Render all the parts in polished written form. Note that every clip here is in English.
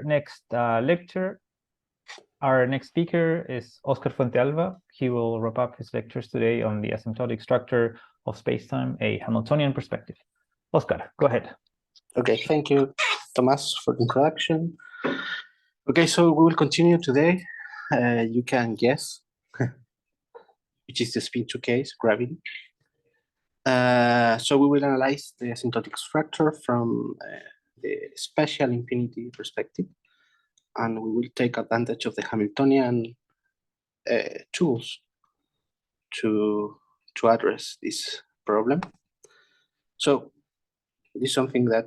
Next lecture, our next speaker is Oscar Fuentealba. He will wrap up his lectures today on the asymptotic structure of spacetime, a Hamiltonian perspective. Oscar, go ahead. Okay, thank you, Thomas, for the introduction. Okay, so we will continue today. You can guess which is the spin-2 case, gravity. So we will analyze the asymptotic structure from the spatial infinity perspective, and we will take advantage of the Hamiltonian tools to address this problem. So this is something that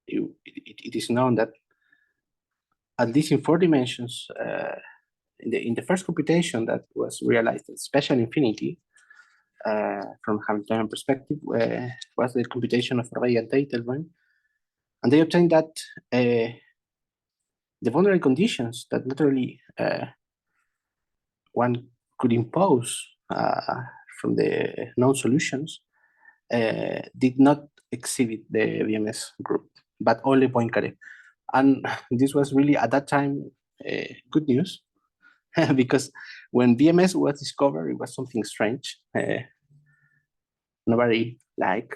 it is known that at least in 4 dimensions, in the first computation that was realized at spatial infinity, from Hamiltonian perspective, was the computation of Ray and Teitelbaum, and they obtained that the boundary conditions that naturally one could impose from the known solutions did not exhibit the BMS group, but only Poincaré. And this was really at that time good news, because when BMS was discovered, it was something strange. Nobody liked.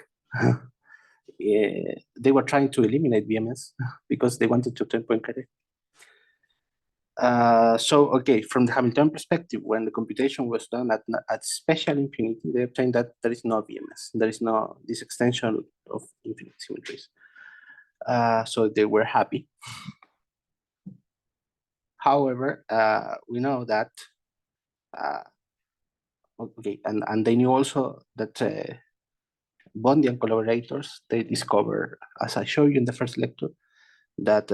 They were trying to eliminate BMS because they wanted to obtain Poincaré. So, okay, from the Hamiltonian perspective, when the computation was done at spatial infinity, they obtained that there is no BMS. There is no this extension of infinite symmetries. So they were happy. However, we know that, okay, and they knew also that Bondi and collaborators, they discovered, as I showed you in the first lecture, that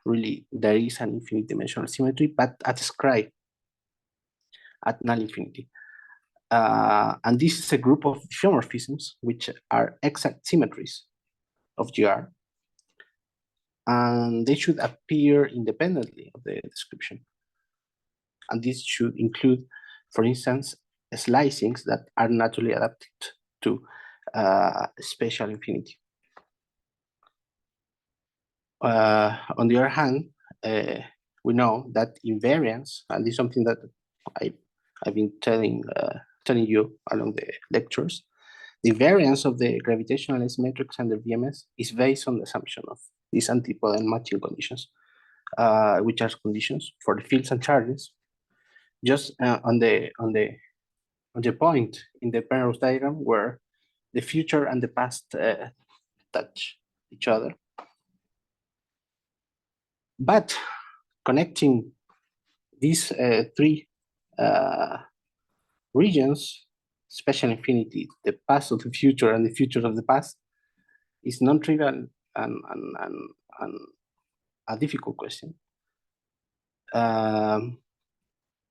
really there is an infinite dimensional symmetry, but at scribe, at null infinity. And this is a group of diffeomorphisms which are exact symmetries of GR. And they should appear independently of the description. And this should include, for instance, slicings that are naturally adapted to spatial infinity. On the other hand, we know that invariance, and this is something that I've been telling you along the lectures, the invariance of the gravitational asymmetrics under BMS is based on the assumption of these antipode and matching conditions, which are conditions for the fields and charges, just on the point in the Penrose diagram where the future and the past touch each other. But connecting these 3 regions, spatial infinity, the past of the future and the future of the past, is non-trivial and a difficult question.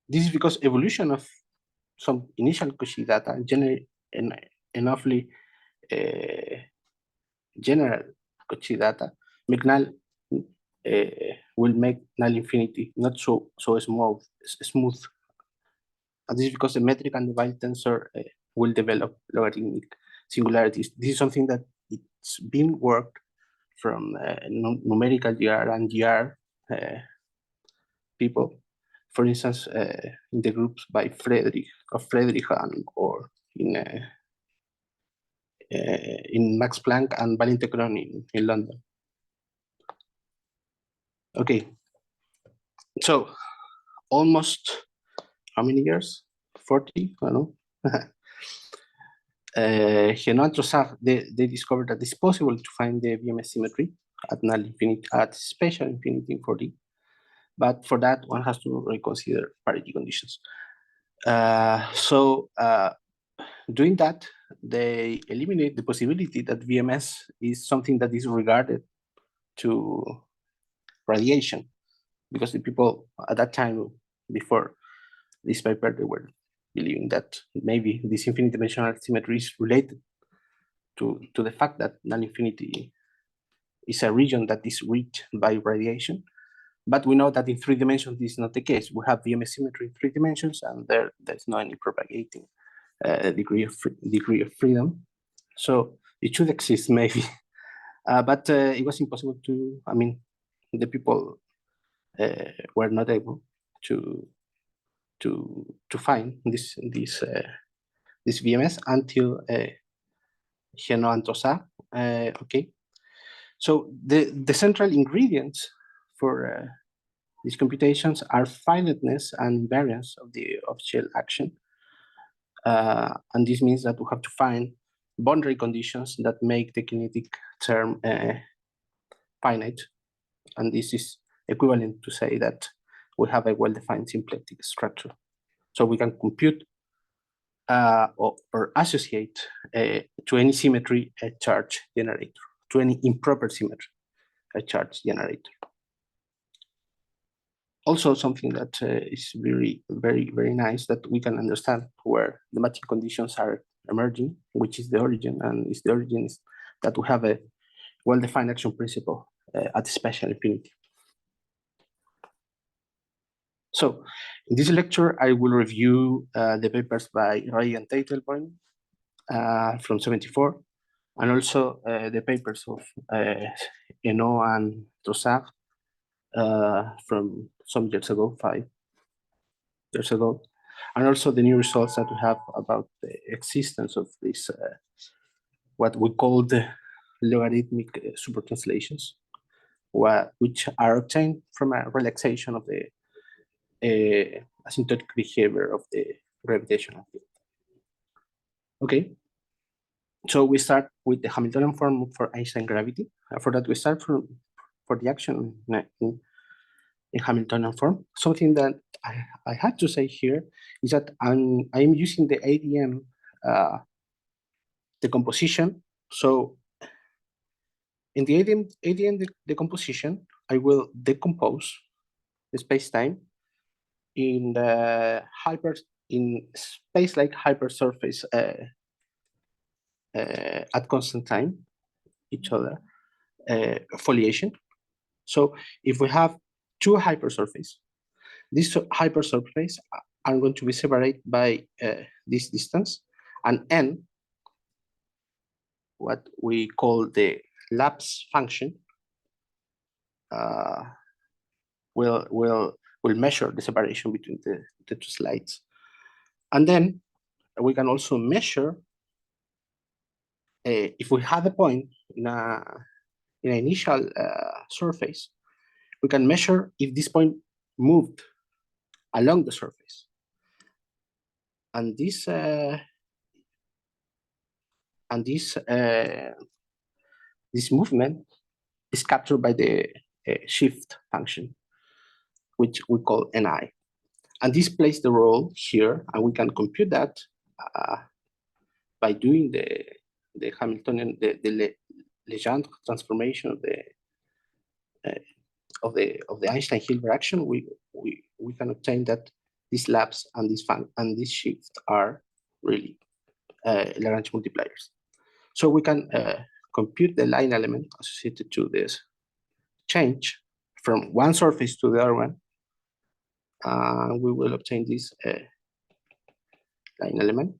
This is because evolution of some initial Cauchy data, enoughly general Cauchy data, make null will make null infinity not so smooth. And this is because the metric and the Weyl tensor will develop logarithmic singularities. This is something that it's been worked from numerical GR and GR people. For instance, in the groups by Friedrich Hahn, or in Max Planck and Valente Kron in London. Okay, so almost how many years? 40, I don't know. Henneaux and Troessaert, they discovered that it's possible to find the BMS symmetry at null infinity, at spatial infinity in 4D. But for that, one has to reconsider parity conditions. Doing that, they eliminate the possibility that VMS is something that is regarded to radiation, because the people at that time, before this paper, they were believing that maybe this infinite dimensional symmetry is related to the fact that null infinity is a region that is reached by radiation. But we know that in 3 dimensions, this is not the case. We have VMS symmetry in 3 dimensions, and there's no any propagating degree of freedom. So it should exist maybe But it was impossible to, I mean, the people were not able to find this VMS until Henneaux and Troessaert. Okay, so the central ingredients for these computations are finiteness and invariance of the off-shell action, and this means that we have to find boundary conditions that make the kinetic term finite, and this is equivalent to say that we have a well-defined symplectic structure. So we can compute or associate to any symmetry a charge generator, to any improper symmetry a charge generator. Also, something that is very, very nice, that we can understand where the matching conditions are emerging, which is the origin, and is the origin is that we have a well-defined action principle at spatial infinity. So in this lecture, I will review the papers by Ray and Teitelboim from '74, and also the papers of Henneaux and Troessaert from some years ago, 5 years ago, and also the new results that we have about the existence of this, what we call the logarithmic supertranslations, which are obtained from a relaxation of the asymptotic behavior of the gravitational field. Okay, so we start with the Hamiltonian form for Einstein gravity. For that, we start for the action in Hamiltonian form. Something that I had to say here is that I'm using the ADM decomposition. So in the ADM decomposition, I will decompose the space-time in the space-like hypersurface at constant time, each other foliation. So if we have two hypersurface, this hypersurface are going to be separated by this distance, and n, what we call the lapse function, will measure the separation between the two slides. And then we can also measure, if we have a point in an initial surface, we can measure if this point moved along the surface. And this movement is captured by the shift function, which we call Ni. And this plays the role here, and we can compute that by doing the Hamiltonian, the Legendre transformation of the Einstein-Hilbert action. We can obtain that this lapse and this shift are really Lagrange multipliers. So we can compute the line element associated to this change from one surface to the other one. We will obtain this line element.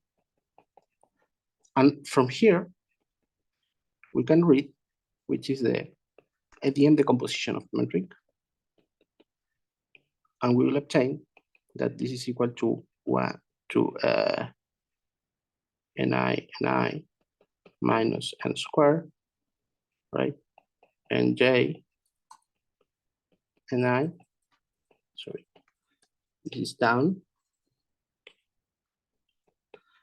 And from here, we can read, which is the ADM decomposition of the metric. And we will obtain that this is equal to 1 to Ni minus n squared, right? And J Ni, sorry, this is down.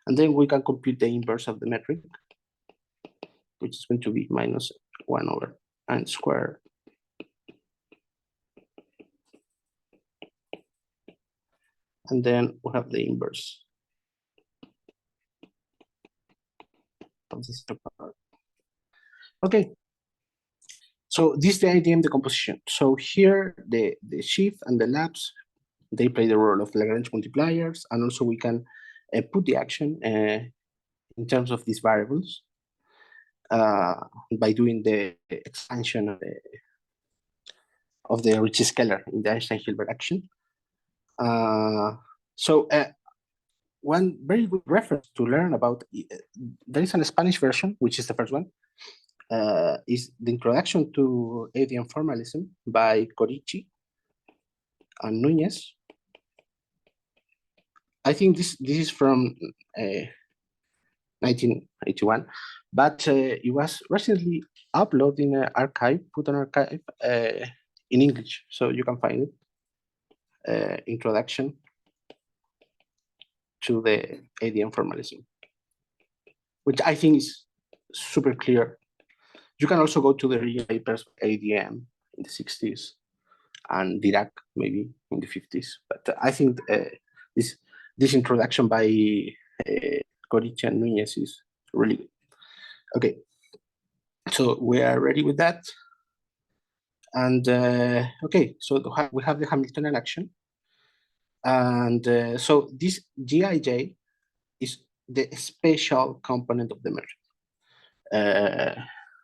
And then we can compute the inverse of the metric, which is going to be minus 1 over n squared. And then we have the inverse of this part. Okay, so this is the ADM decomposition. So here the shift and the lapse, they play the role of Lagrange multipliers, and also we can put the action in terms of these variables by doing the expansion of the Ricci scalar in the Einstein-Hilbert action. So one very good reference to learn about, there is a Spanish version, which is the first one, is the introduction to ADM formalism by Corici and Núñez. I think this is from 1981, but it was recently uploaded in an archive, put on archive in English, so you can find it. Introduction to the ADM formalism, which I think is super clear. You can also go to the real papers of ADM in the 60s and Dirac maybe in the 50s, but I think this introduction by Corici and Núñez is really good. Okay, so we are ready with that. And okay, so we have the Hamiltonian action. And so this Gij is the spatial component of the metric.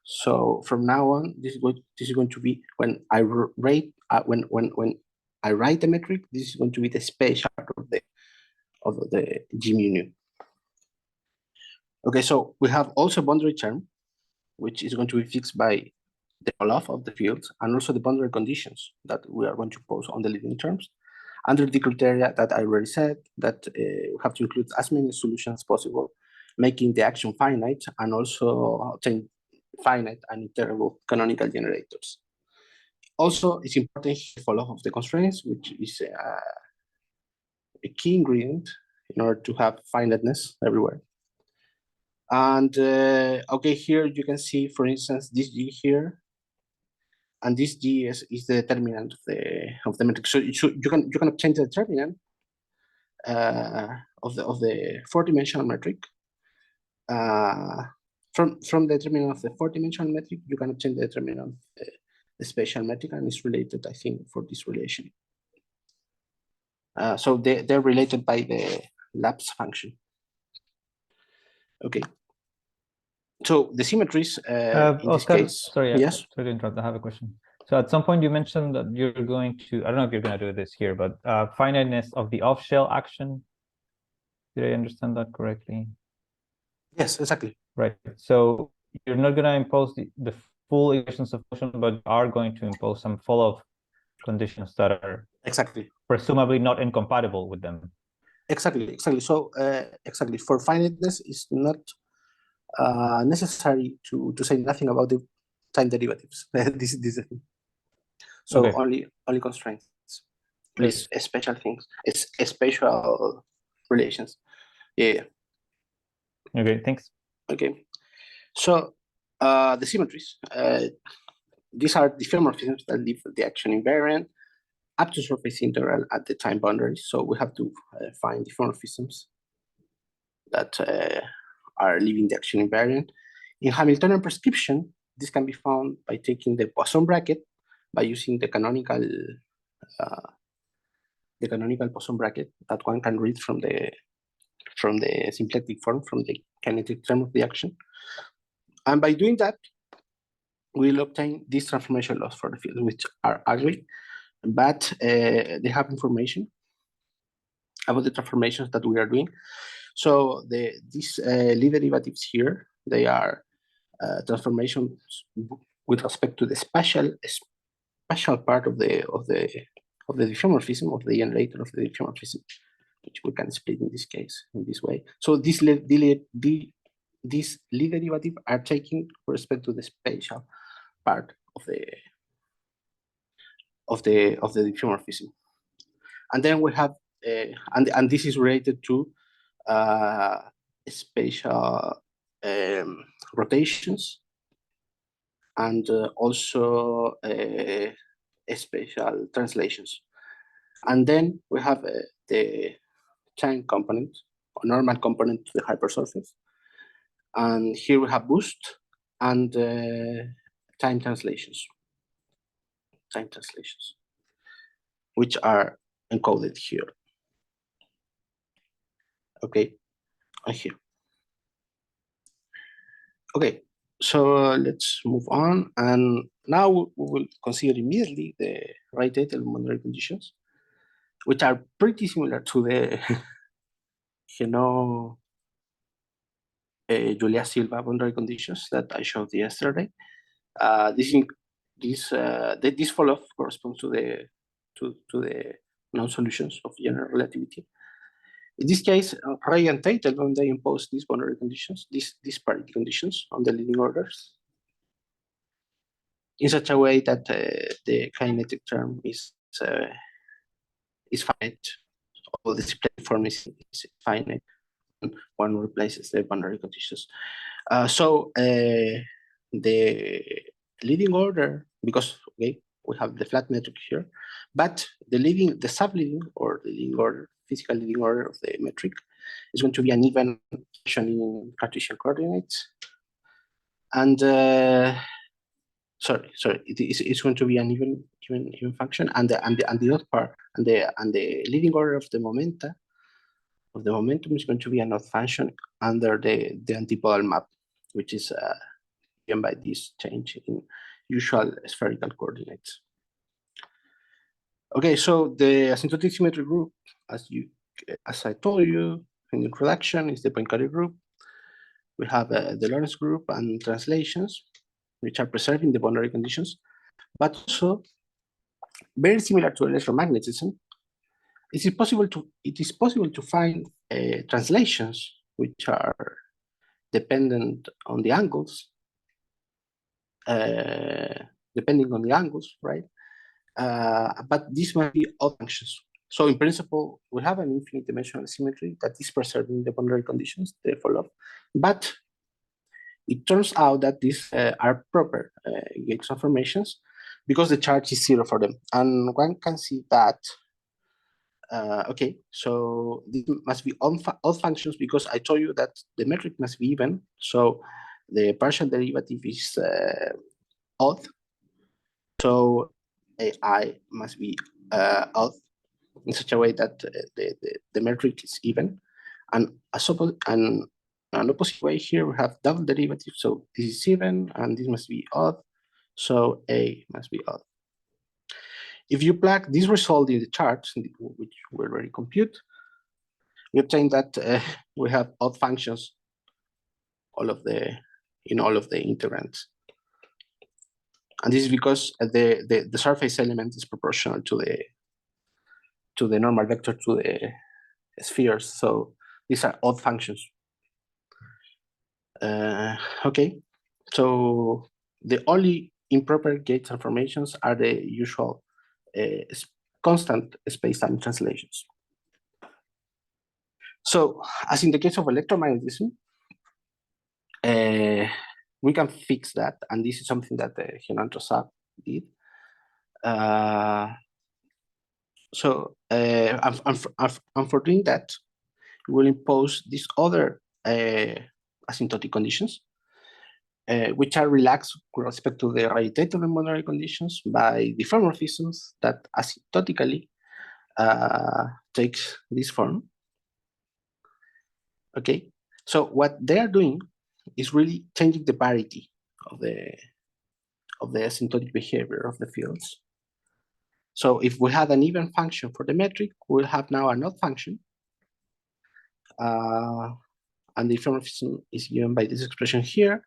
So from now on, this is going to be when I write when I write the metric, this is going to be the spatial of the G mu nu. Okay, so we have also boundary term, which is going to be fixed by the roll-off of the fields and also the boundary conditions that we are going to pose on the leading terms under the criteria that I already said, that we have to include as many solutions as possible, making the action finite and also obtain finite and iterable canonical generators. Also, it's important to follow of the constraints, which is a key ingredient in order to have finiteness everywhere. And okay, here you can see, for instance, this G here, and this G is the determinant of the metric. So you can obtain the determinant of the 4-dimensional metric. From the determinant of the 4-dimensional metric, you can obtain the determinant of the spatial metric, and it's related, I think, for this relation. So they're related by the lapse function. Okay. So the symmetries in Oscar, this case. sorry, yes. Sorry to interrupt. I have a question. So at some point you mentioned that you're going to, I don't know if you're going to do this here, but finiteness of the off-shell action. Did I understand that correctly? Yes, exactly. Right. So you're not going to impose the full equations of motion, but are going to impose some follow-up conditions that are exactly presumably not incompatible with them. Exactly. So exactly, for finiteness, it's not necessary to say nothing about the time derivatives. this is the thing. So okay. only constraints, please, special things, spatial relations. Yeah. Okay, thanks. Okay, so the symmetries. These are diffeomorphisms that leave the action invariant up to surface integral at the time boundary. So we have to find diffeomorphisms that are leaving the action invariant. In Hamiltonian prescription, this can be found by taking the Poisson bracket, by using the canonical Poisson bracket that one can read from the symplectic form, from the kinetic term of the action. And by doing that, we'll obtain these transformation laws for the field, which are ugly, but they have information about the transformations that we are doing. So these Lie derivatives here, they are transformations with respect to the spatial part of the diffeomorphism, of the generator of the diffeomorphism, which we can split in this case in this way. So these Lie derivatives are taking respect to the spatial part of the diffeomorphism, and then we have and this is related to spatial rotations and also spatial translations. And then we have the time component, or normal component to the hypersurface. And here we have boost and time translations, which are encoded here. Okay, here. Okay, so let's move on. And now we will consider immediately the right-data boundary conditions, which are pretty similar to the Henneaux Julia Silva boundary conditions that I showed yesterday. This follow-up corresponds to the known solutions of general relativity. In this case, Ray and Tate, when they impose these boundary conditions, these parity conditions on the leading orders, in such a way that the kinetic term is finite, all the split form is finite. One replaces the boundary conditions. So the leading order, because okay, we have the flat metric here, but the subleading or the leading order, physical leading order of the metric is going to be an even function in Cartesian coordinates. And it's going to be an even function, and the odd part, and the leading order of the momentum is going to be an odd function under the antipodal map, which is given by this change in usual spherical coordinates. Okay, so the asymptotic symmetry group, as I told you in the introduction, is the Poincaré group. We have the Lorentz group and translations, which are preserving the boundary conditions, but also very similar to electromagnetism. It is possible to find translations which are dependent on the angles, right? But these must be odd functions. So in principle, we have an infinite dimensional symmetry that is preserving the boundary conditions, the follow-up. But it turns out that these are proper gauge transformations because the charge is 0 for them. And one can see that, okay, so this must be odd functions because I told you that the metric must be even. So the partial derivative is odd. So AI must be odd in such a way that the metric is even. And an opposite way here, we have double derivative. So this is even, and this must be odd. So A must be odd. If you plug this result in the chart, which we already compute, we obtain that we have odd functions in all of the integrands. And this is because the surface element is proportional to the normal vector to the spheres. So these are odd functions. Okay, so the only improper gauge transformations are the usual constant space-time translations. So as in the case of electromagnetism, we can fix that, and this is something that Henneaux and Troessaert did. And for doing that, we will impose these other asymptotic conditions, which are relaxed with respect to the raditative and boundary conditions by deformations that asymptotically takes this form. Okay, so what they are doing is really changing the parity of the asymptotic behavior of the fields. So if we had an even function for the metric, we'll have now an odd function. And the deformation is given by this expression here.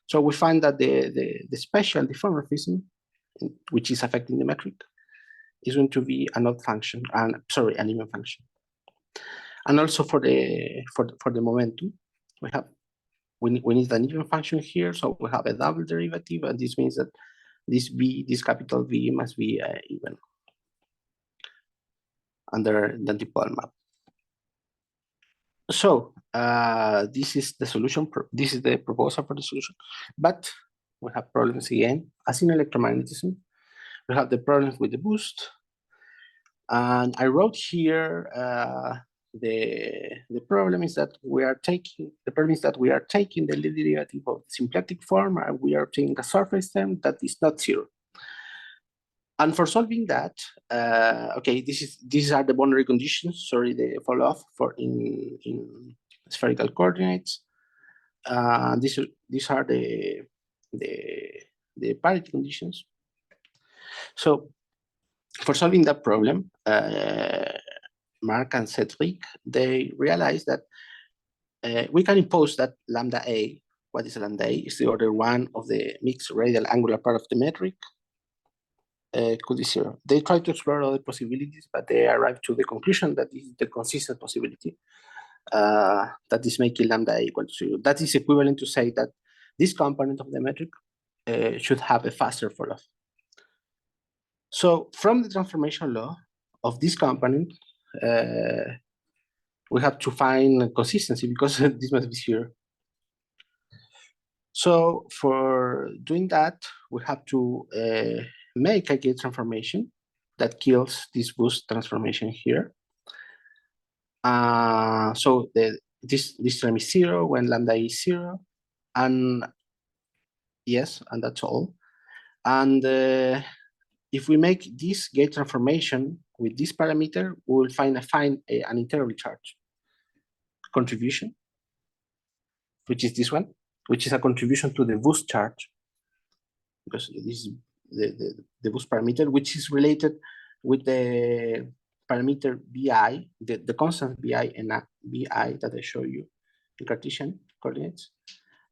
So we find that the spatial deformation, which is affecting the metric, is going to be an odd function, an even function. And also for the momentum, we need an even function here, so we have a double derivative, and this means that this capital V must be even under the antipodal map. So this is the solution. This is the proposal for the solution, but we have problems again. As in electromagnetism, we have the problems with the boost, and I wrote here the problem is that we are taking the derivative of the symplectic form, and we are taking a surface term that is not 0. And for solving that, okay, these are the boundary conditions. Sorry, the follow-up for in spherical coordinates. These are the parity conditions. So for solving that problem, Marc and Cedric, they realized that we can impose that lambda A. What is lambda A? It's the order 1 of the mixed radial angular part of the metric. Could be 0. They try to explore other possibilities, but they arrive to the conclusion that this is the consistent possibility that is making lambda A equal to 0. That is equivalent to say that this component of the metric should have a faster falloff. So from the transformation law of this component, we have to find consistency because this must be 0. So for doing that, we have to make a gauge transformation that kills this boost transformation here. So this term is 0 when lambda is 0, and yes, and that's all. And if we make this gauge transformation with this parameter, we will find an integrally charged contribution, which is this one, which is a contribution to the boost charge, because this is the boost parameter, which is related with the parameter bi, the constant bi and bi that I show you in Cartesian coordinates.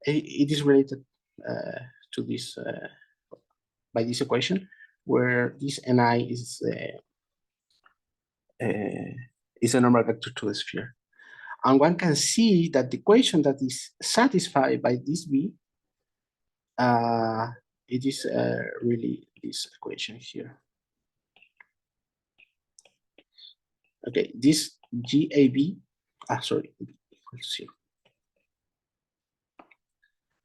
It is related to this by this equation, where this ni is a normal vector to the sphere. And one can see that the equation that is satisfied by this b, it is really this equation here. Okay, this GAB, sorry, equal to 0.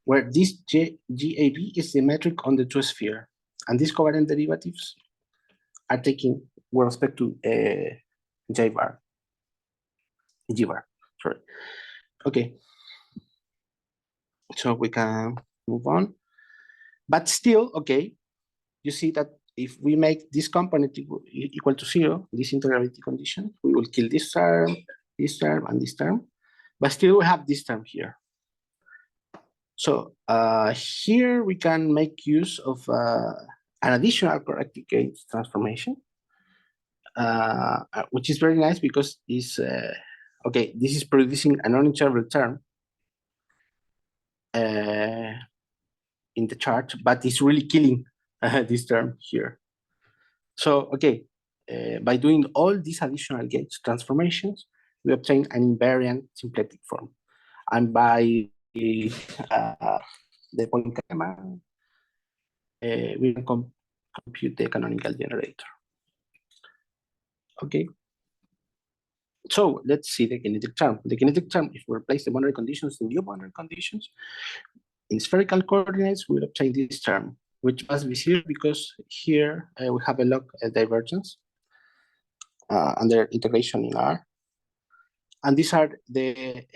Where this GAB is the metric on the two sphere, and these covariant derivatives are taken with respect to G bar, sorry. Okay, so we can move on. But still, okay, you see that if we make this component equal to 0, this integrability condition, we will kill this term, and this term. But still we have this term here. So here we can make use of an additional corrective gauge transformation, which is very nice because this, okay, this is producing a non-integrable term in the chart, but it's really killing this term here. So, okay, by doing all these additional gauge transformations, we obtain an invariant symplectic form. And by the Poincaré, we can compute the canonical generator. Okay. So let's see the kinetic term. The kinetic term, if we replace the boundary conditions in new boundary conditions, in spherical coordinates, we'll obtain this term, which must be 0 because here we have a log divergence under integration in R. And these are the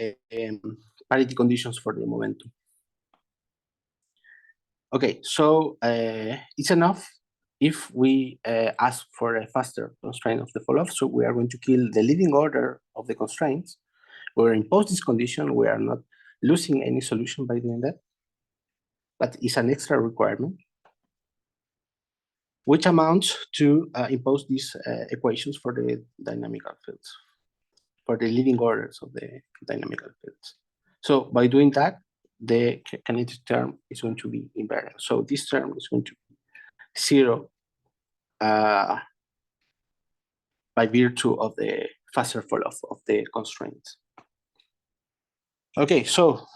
parity conditions for the momentum. Okay, so it's enough if we ask for a faster constraint of the falloff. So we are going to kill the leading order of the constraints. We're impose this condition. We are not losing any solution by doing that, but it's an extra requirement, which amounts to impose these equations for the dynamical fields, for the leading orders of the dynamical fields. So by doing that, the kinetic term is going to be invariant. So this term is going to be 0 by virtue of the faster falloff of the constraints. Okay, so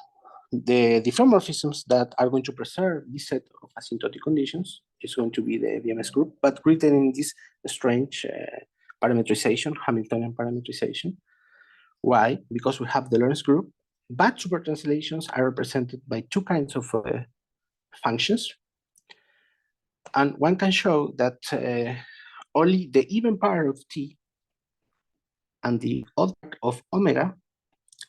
the diffeomorphisms that are going to preserve this set of asymptotic conditions is going to be the VMS group, but written in this strange parametrization, Hamiltonian parametrization. Why? Because we have the Lorentz group, but supertranslations are represented by two kinds of functions. And one can show that only the even part of t and the odd part of omega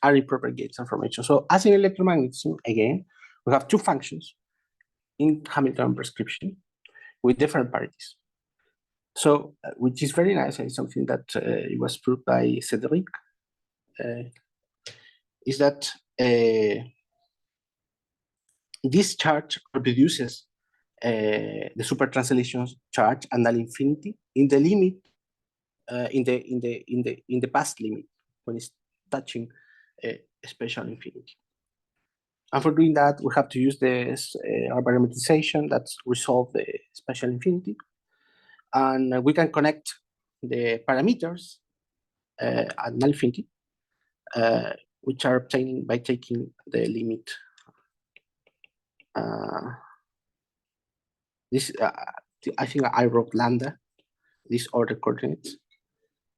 are improper gauge transformation. So as in electromagnetism, again, we have two functions in Hamiltonian prescription with different parities. So, which is very nice, and something that it was proved by Cedric, is that this charge reproduces the supertranslation charge and null infinity in the limit, in the past limit when it's touching spatial infinity. And for doing that, we have to use this parameterization that's resolve the spatial infinity. And we can connect the parameters at null infinity, which are obtained by taking the limit. This I think I wrote lambda, these order coordinates.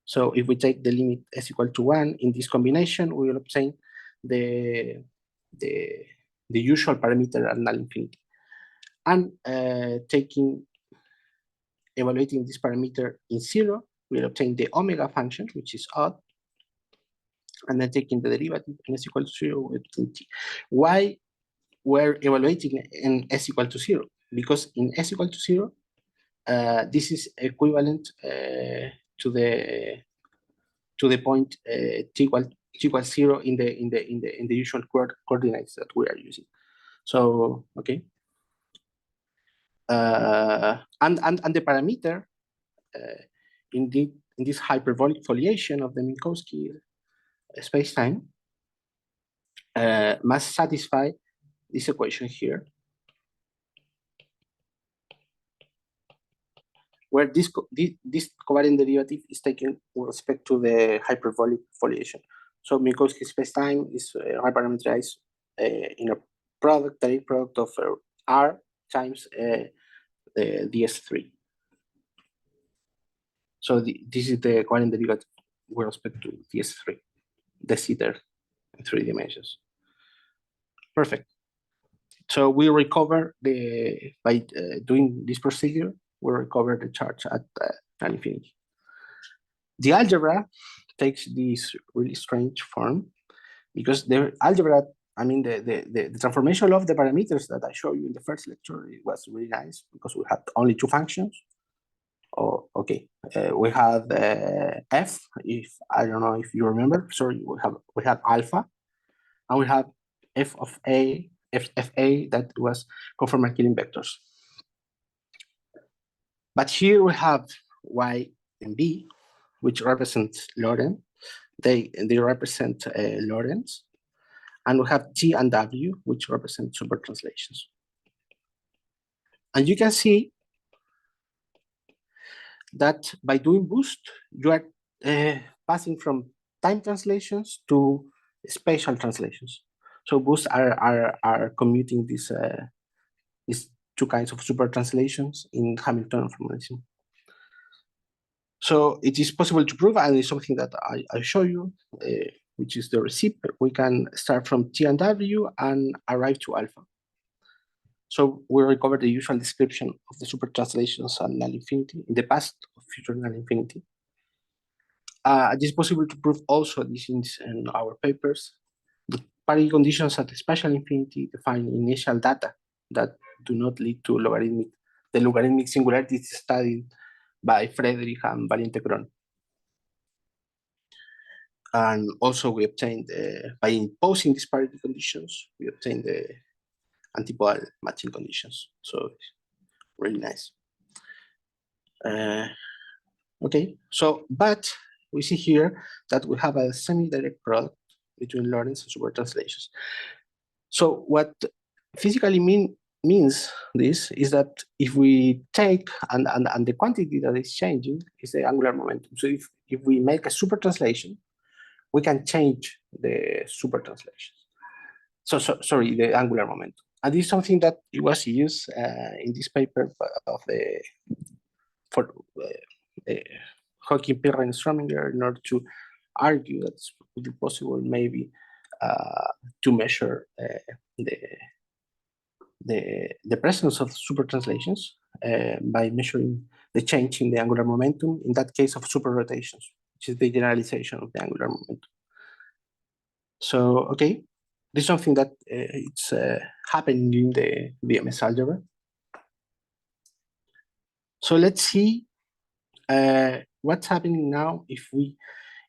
So if we take the limit s equal to 1 in this combination, we will obtain the usual parameter at null infinity. And evaluating this parameter in 0, we'll obtain the omega function, which is odd. And then taking the derivative in s equal to 0, we obtain t. Why we're evaluating in s equal to 0? Because in s equal to 0, this is equivalent to the point t equals 0 in the usual coordinates that we are using. So okay, and the parameter in this hyperbolic foliation of the Minkowski spacetime must satisfy this equation here, where this covariant derivative is taken with respect to the hyperbolic foliation. So Minkowski spacetime is hyperparameterized in a direct product of R times ds3. So this is the covariant derivative with respect to ds3, the sitter in 3 dimensions. Perfect. So we recover by doing this procedure, we recover the charge at infinity. The algebra takes this really strange form because the algebra, I mean, the transformation of the parameters that I showed you in the first lecture, it was really nice because we had only 2 functions. Oh, okay. We have f, if I don't know if you remember. Sorry, we have alpha, and we have f of a, fa that was conformal Killing vectors. But here we have y and b, which represents Lorentz. They represent Lorentz, and we have t and w, which represent supertranslations. And you can see that by doing boost, you are passing from time translations to spatial translations. So boosts are commuting these 2 kinds of supertranslations in Hamiltonian formalism. So it is possible to prove, and it's something that I show you, which is the receipt. We can start from t and w and arrive to alpha. So we recover the usual description of the supertranslations at null infinity in the past of future null infinity. It is possible to prove also this in our papers. The parity conditions at the spatial infinity define initial data that do not lead to the logarithmic singularity studied by Frederick and Valiente-Cron. And also we obtained, by imposing these parity conditions, we obtained the antipodal matching conditions. So it's really nice. Okay, so, but we see here that we have a semi-direct product between Lorentz and supertranslations. So what physically means this is that if we take, and the quantity that is changing is the angular momentum. So if we make a supertranslation, we can change the supertranslations. So sorry, the angular momentum. And this is something that it was used in this paper of for Joachim Pirrer and Strominger in order to argue that it's really possible maybe to measure the presence of supertranslations by measuring the change in the angular momentum, in that case of superrotations, which is the generalization of the angular momentum. So, okay, this is something that it's happening in the BMS algebra. So let's see what's happening now if we,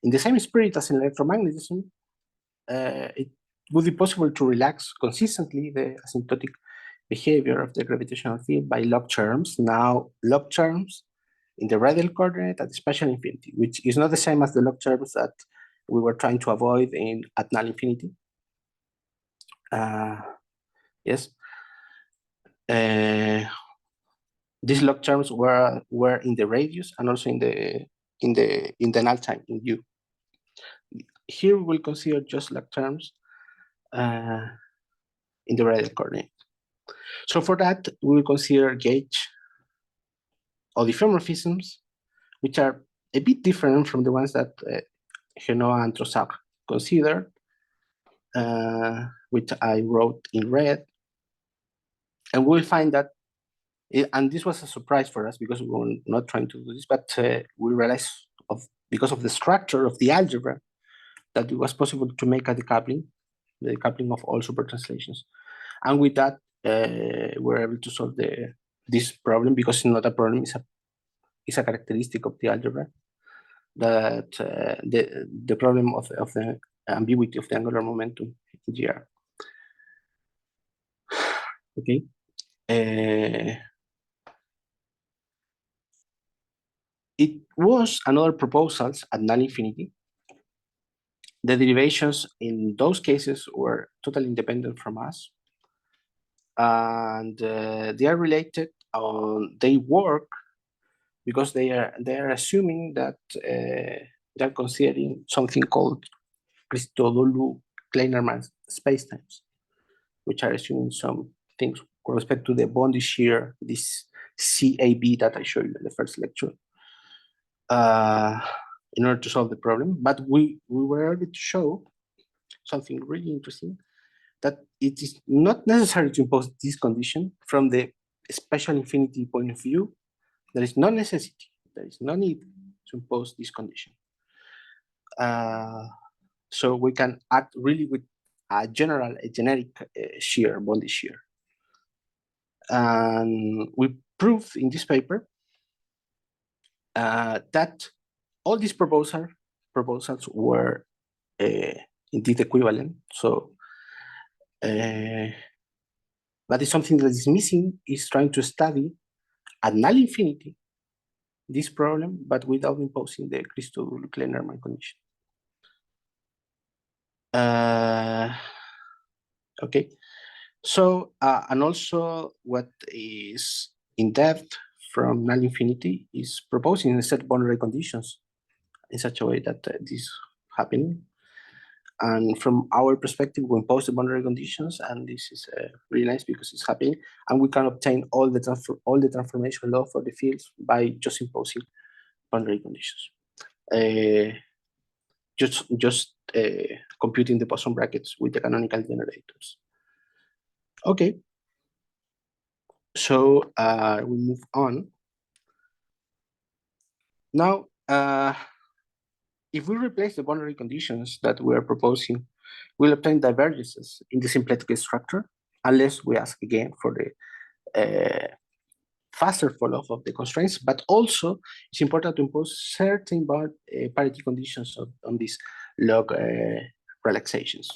in the same spirit as in electromagnetism, it would be possible to relax consistently the asymptotic behavior of the gravitational field by log terms. Now, log terms in the radial coordinate at the spatial infinity, which is not the same as the log terms that we were trying to avoid at null infinity. Yes. These log terms were in the radius and also in the null time in U. Here we will consider just log terms in the radial coordinate. So for that, we will consider gauge or deformations, which are a bit different from the ones that Henneaux and Troessaert considered, which I wrote in red. And we'll find that, and this was a surprise for us because we were not trying to do this, but we realized because of the structure of the algebra that it was possible to make a decoupling, the decoupling of all supertranslations. And with that, we're able to solve this problem because it's not a problem, it's a characteristic of the algebra, that the problem of the ambiguity of the angular momentum in GR. Okay. It was another proposals at null infinity. The derivations in those cases were totally independent from us. And they are related on, they work because they are assuming that they're considering something called Christodoulou-Kleinerman spacetimes, which are assuming some things with respect to the Bondi shear, this CAB that I showed you in the first lecture, in order to solve the problem. But we were able to show something really interesting, that it is not necessary to impose this condition from the special infinity point of view. There is no necessity, there is no need to impose this condition. So we can act really with a generic shear, Bondi shear. And we proved in this paper that all these proposals were indeed equivalent. So, but it's something that is missing is trying to study at null infinity this problem, but without imposing the Christodoulou-Kleinerman condition. Okay, so and also what is in depth from null infinity is proposing a set boundary conditions in such a way that this is happening. And from our perspective, we impose the boundary conditions, and this is really nice because it's happening, and we can obtain all the transformation law for the fields by just imposing boundary conditions. Just computing the Poisson brackets with the canonical generators. Okay, so we move on. Now, if we replace the boundary conditions that we are proposing, we'll obtain divergences in the symplectic structure, unless we ask again for the faster fall-off of the constraints, but also it's important to impose certain parity conditions on these log relaxations.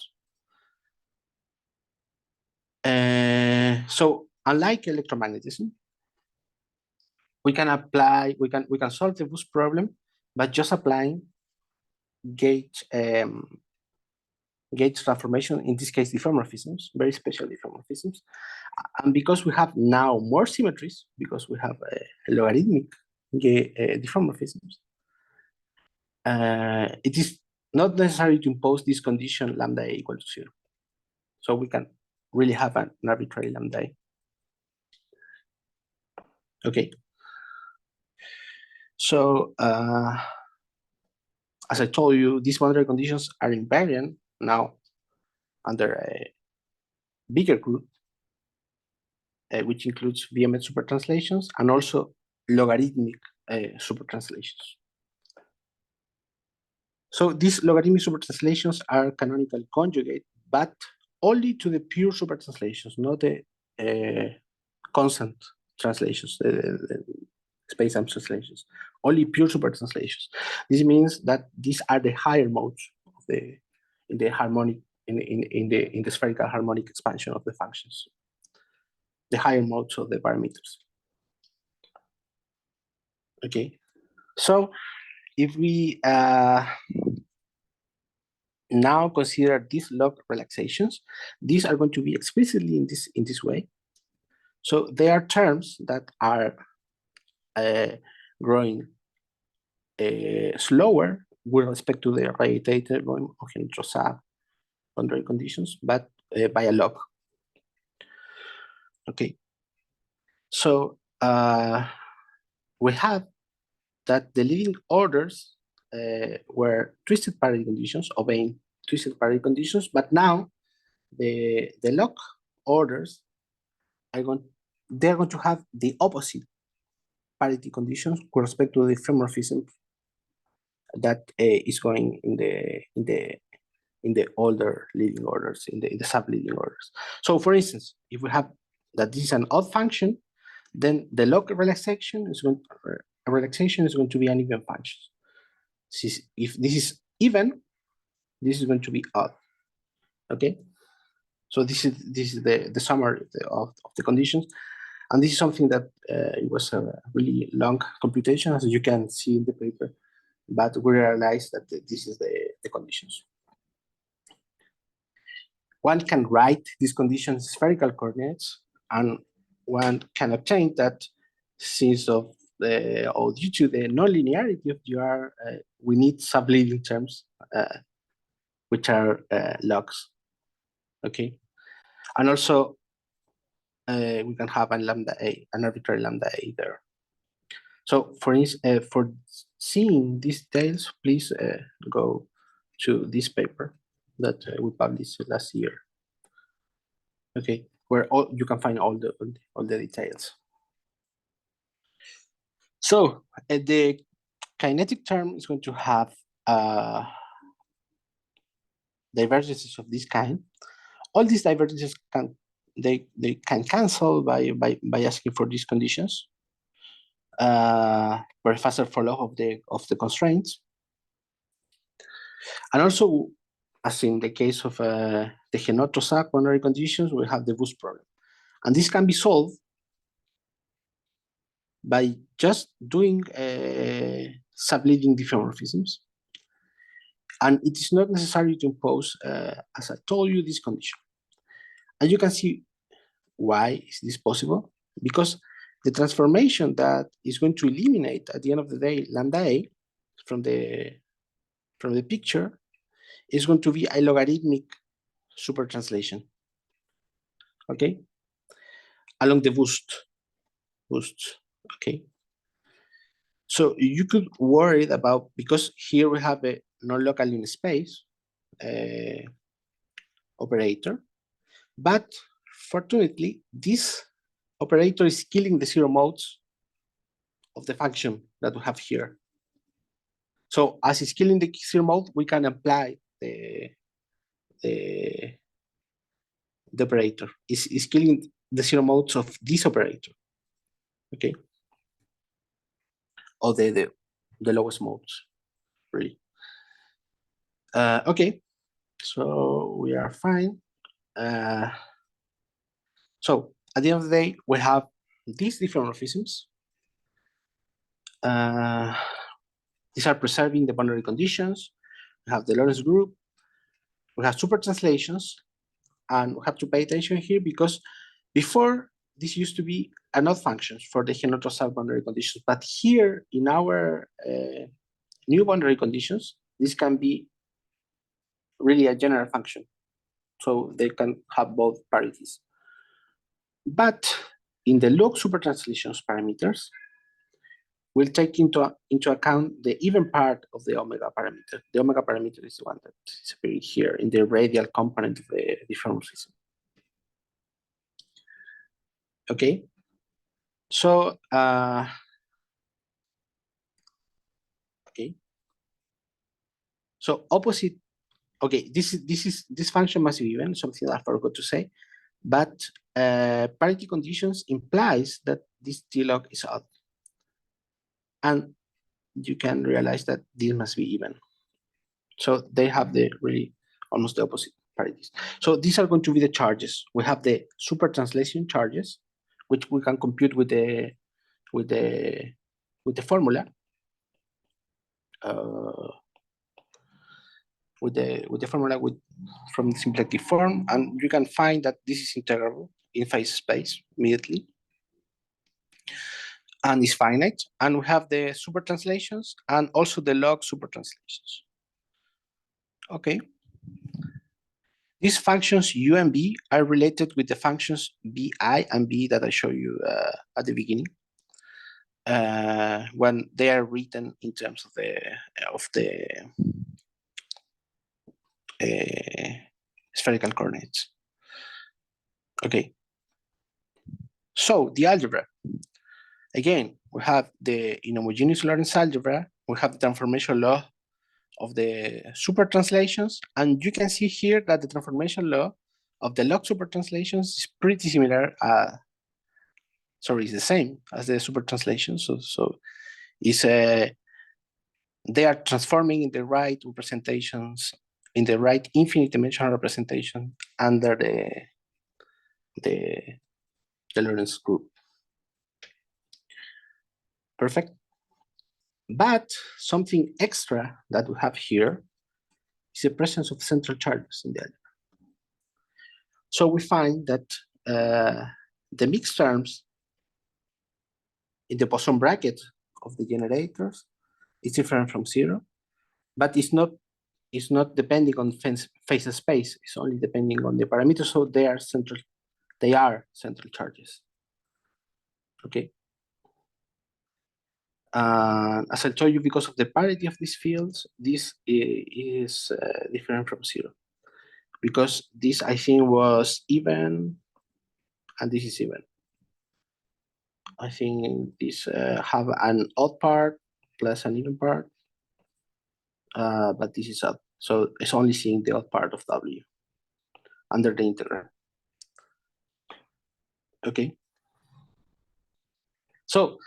So unlike electromagnetism, we can solve the boost problem by just applying gauge transformation, in this case deformations, very special deformations. And because we have now more symmetries, because we have logarithmic deformations, it is not necessary to impose this condition lambda a equal to 0. So we can really have an arbitrary lambda a. Okay. So as I told you, these boundary conditions are invariant now under a bigger group, which includes VMH supertranslations and also logarithmic supertranslations. So these logarithmic supertranslations are canonical conjugate, but only to the pure supertranslations, not the constant translations, the spacetime translations, only pure supertranslations. This means that these are the higher modes of in the spherical harmonic expansion of the functions, the higher modes of the parameters. Okay, so if we now consider these log relaxations. These are going to be explicitly in this way. So they are terms that are growing slower with respect to the radiated theorem of Henneaux and Troessaert boundary conditions, but by a log. Okay. So we have that the leading orders were twisted parity conditions, obeying twisted parity conditions, but now the log orders are they're going to have the opposite parity conditions with respect to the diffeomorphism that is going in the older leading orders, in the sub-leading orders. So for instance, if we have that this is an odd function, then the log relaxation is going to be an even function. If this is even, this is going to be odd. Okay. So this is the summary of the conditions, and this is something that it was a really long computation, as you can see in the paper, but we realized that this is the conditions. One can write these conditions spherical coordinates, and one can obtain that since of or due to the nonlinearity of GR, we need sub-leading terms, which are logs. Okay, and also we can have an arbitrary lambda a there. So for seeing these details, please go to this paper that we published last year. Okay, where you can find all the details. So the kinetic term is going to have divergences of this kind. All these divergences can cancel by asking for these conditions. Very faster follow of the constraints, and also, as in the case of the Henneaux and Troessaert boundary conditions, we have the boost problem, and this can be solved by just doing subleading diffeomorphisms, and it is not necessary to impose, as I told you, this condition. And you can see why is this possible, because the transformation that is going to eliminate at the end of the day lambda a from the picture is going to be a logarithmic supertranslation. Okay, along the boost. Okay, so you could worry about, because here we have a non-local in space operator, but fortunately this operator is killing the zero modes of the function that we have here. So as it's killing the zero mode, we can apply the operator. It's killing the zero modes of this operator. Okay, or the lowest modes, really. Okay, so we are fine. So at the end of the day, we have these diffeomorphisms. These are preserving the boundary conditions. We have the Lorentz group. We have super translations, and we have to pay attention here because before this used to be an odd function for the Henneaux and Troessaert boundary conditions, but here in our new boundary conditions, this can be really a general function, so they can have both parities. But in the log super translations parameters, we'll take into account the even part of the omega parameter. The omega parameter is the one that is appearing here in the radial component of the diffeomorphism. Okay, so okay, so opposite. Okay, this function must be even, something I forgot to say, but parity conditions implies that this T log is odd, and you can realize that this must be even. So they have the really almost the opposite parities. So these are going to be the charges. We have the super translation charges, which we can compute with the formula. with the formula from the symplectic form, and you can find that this is integrable in phase space immediately, and is finite. And we have the super translations and also the log super translations. Okay. These functions u and b are related with the functions bi and b that I showed you at the beginning, when they are written in terms of the spherical coordinates. Okay. So the algebra. Again, we have the inhomogeneous Lorentz algebra. We have the transformation law of the super translations, and you can see here that the transformation law of the log super translations is pretty similar. It's the same as the super translations. So it's they are transforming in the right representations, in the right infinite dimensional representation under the Lorentz group. Perfect. But something extra that we have here is the presence of central charges in the algebra. So we find that the mixed terms in the Poisson bracket of the generators is different from zero, but it's not depending on phase space. It's only depending on the parameters. So they are central charges. Okay. As I told you, because of the parity of these fields, this is different from zero. Because this, I think, was even, and this is even. I think this have an odd part plus an even part, but this is odd. So it's only seeing the odd part of W under the integral. Okay. So,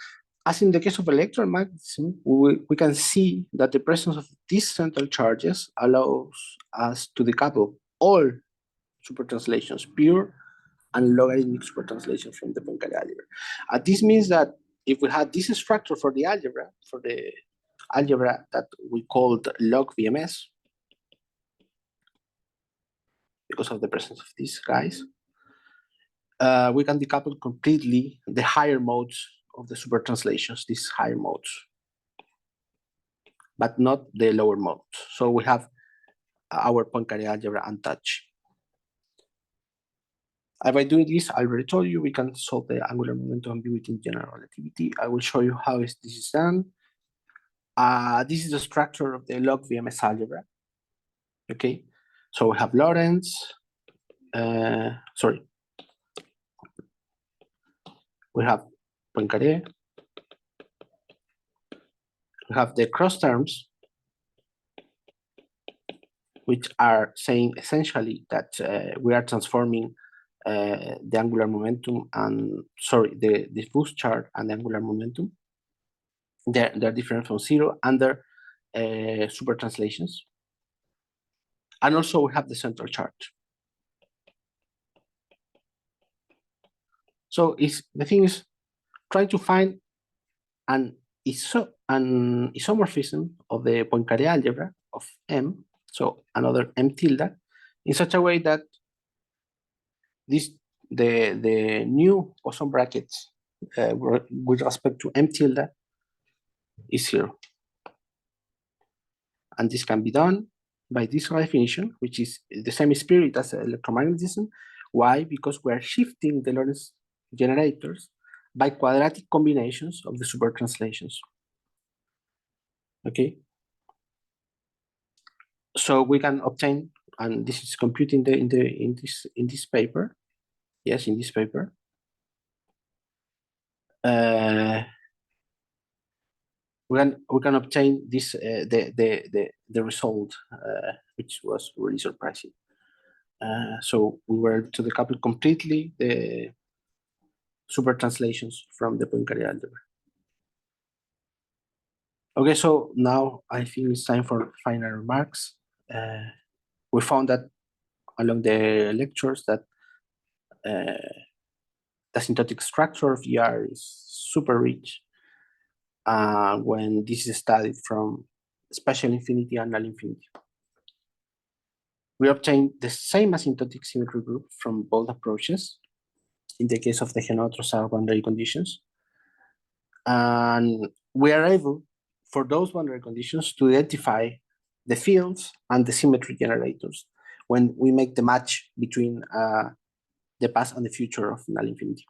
as in the case of electromagnetism, we can see that the presence of these central charges allows us to decouple all supertranslations, pure and logarithmic supertranslations from the Poincaré algebra. This means that if we had this structure for the algebra that we called log VMS, because of the presence of these guys, we can decouple completely the higher modes of the super translations, these higher modes, but not the lower modes. So we have our Poincaré algebra untouched. By doing this, I already told you we can solve the angular momentum ambiguity in general relativity. I will show you how this is done. This is the structure of the log VMS algebra. Okay, so we have Lorentz. We have Poincaré. We have the cross terms, which are saying essentially that we are transforming the angular momentum and, the diffuse charge and the angular momentum. They're different from zero under super translations. And also we have the central charge. So the thing is trying to find an isomorphism of the Poincaré algebra of M, so another M tilde, in such a way that the new Poisson brackets with respect to M tilde is zero. And this can be done by this definition, which is the same spirit as electromagnetism. Why? Because we are shifting the Lorentz generators by quadratic combinations of the super translations. Okay. So we can obtain, and this is computed in this paper. Yes, in this paper. We can obtain this the result, which was really surprising. So we were to decouple completely the super translations from the Poincaré algebra. Okay, so now I think it's time for final remarks. We found that along the lectures that the asymptotic structure of ER is super rich when this is studied from spatial infinity and null infinity. we obtain the same asymptotic symmetry group from both approaches in the case of the Henneaux and Troessaert boundary conditions. And we are able, for those boundary conditions, to identify the fields and the symmetry generators when we make the match between the past and the future of null infinity,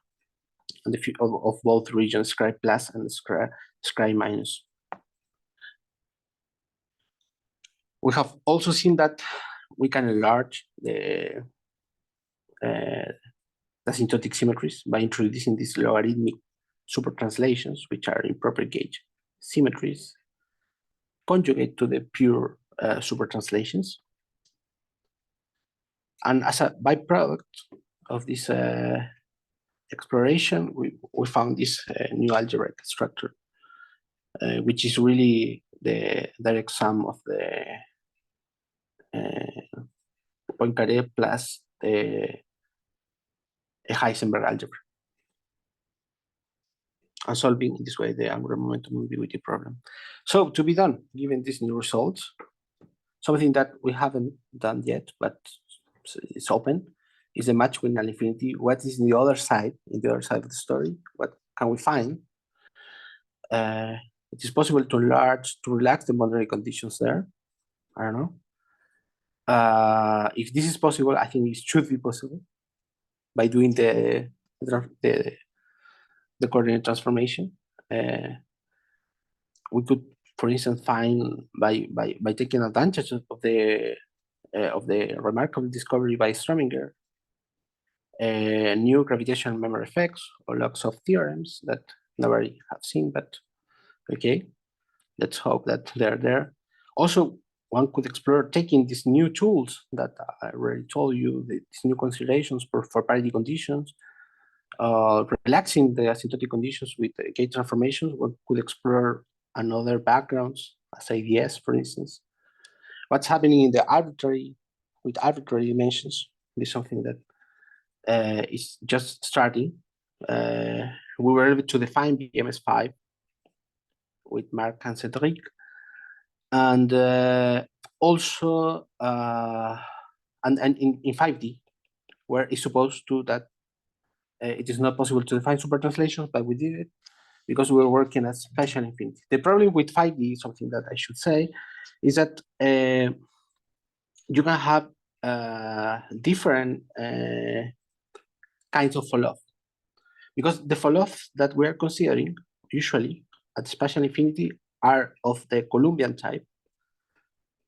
and the of both regions, scribe plus and scribe minus. We have also seen that we can enlarge the asymptotic symmetries by introducing these logarithmic supertranslations, which are improper gauge symmetries, conjugate to the pure supertranslations. And as a byproduct of this exploration, we found this new algebraic structure, which is really the direct sum of the Poincaré plus a Heisenberg algebra, and solving in this way the angular momentum ambiguity problem. So to be done, given these new results, something that we haven't done yet, but it's open, is a match with null infinity. What is the other side, in the other side of the story? What can we find? It is possible to relax the boundary conditions there. I don't know. If this is possible, I think it should be possible by doing the coordinate transformation. We could, for instance, find by taking advantage of the remarkable discovery by Strominger, new gravitational memory effects or lots of theorems that nobody have seen, but okay, let's hope that they're there. Also, one could explore taking these new tools that I already told you, these new considerations for parity conditions, relaxing the asymptotic conditions with gauge transformations. One could explore another backgrounds as ADS, for instance. What's happening in the with arbitrary dimensions is something that is just starting. We were able to define BMS5 with Marc and Cédric, and also and in 5D, where it's supposed to that it is not possible to define supertranslations, but we did it because we were working at spatial infinity. The problem with 5D, something that I should say, is that you can have different kinds of fall-off, because the fall-offs that we are considering usually at spatial infinity are of the Columbian type.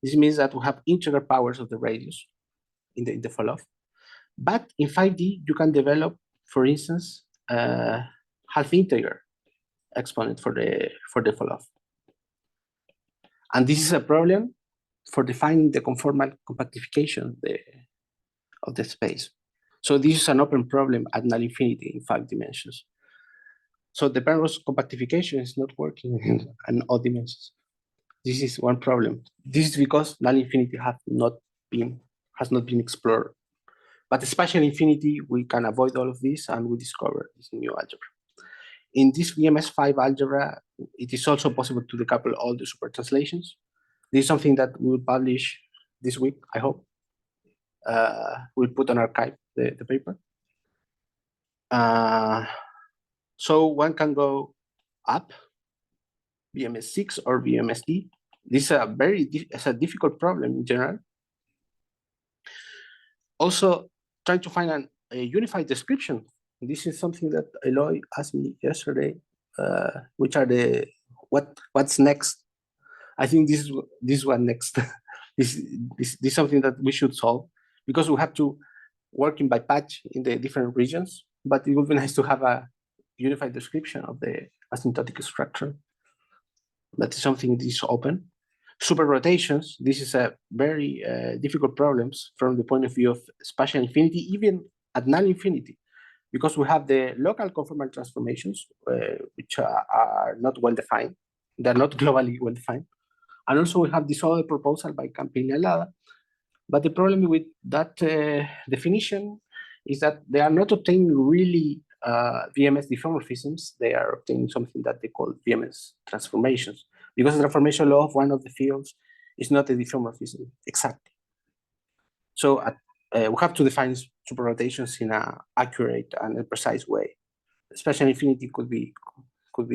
This means that we have integral powers of the radius in the fall-off. But in 5D, you can develop, for instance, half integer exponent for the fall-off. And this is a problem for defining the conformal compactification of the space. So this is an open problem at null infinity in 5 dimensions. So the Penrose compactification is not working in odd dimensions. This is one problem. This is because null infinity has not been explored. But spatial infinity, we can avoid all of this, and we discover this new algebra. In this BMS5 algebra, it is also possible to decouple all the supertranslations. This is something that we'll publish this week, I hope. We'll put on archive the paper. So one can go up, BMS6 or BMSD. This is a difficult problem in general. Also, trying to find a unified description. This is something that Eloy asked me yesterday. Which are what's next? I think this one next. this is something that we should solve, because we have to work in by patch in the different regions. But it would be nice to have a unified description of the asymptotic structure. That is something that is open. Super rotations, this is a very difficult problems from the point of view of spatial infinity, even at null infinity, because we have the local conformal transformations, which are not well defined. They're not globally well defined. And also we have this other proposal by Campigna-Lada. But the problem with that definition is that they are not obtaining really VMS diffeomorphisms. They are obtaining something that they call VMS transformations, because the transformation law of one of the fields is not a diffeomorphism exactly. So we have to define superrotations in an accurate and a precise way. Spatial infinity could be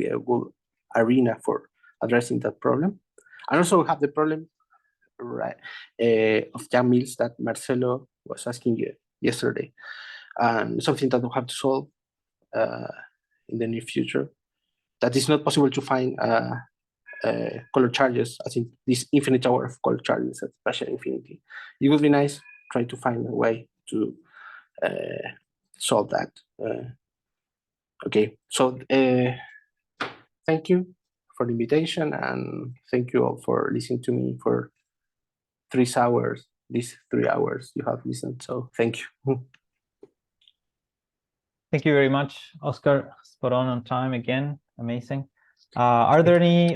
a good arena for addressing that problem. And also we have the problem, right, of jam mills that Marcelo was asking you yesterday, and something that we have to solve in the near future. That is not possible to find color charges, as in this infinite tower of color charges at spatial infinity. It would be nice trying to find a way to solve that. Okay, so thank you for the invitation, and thank you all for listening to me for 3 hours. These 3 hours you have listened, so thank you. Thank you very much, Oscar. Spot on time again. Amazing. Are there any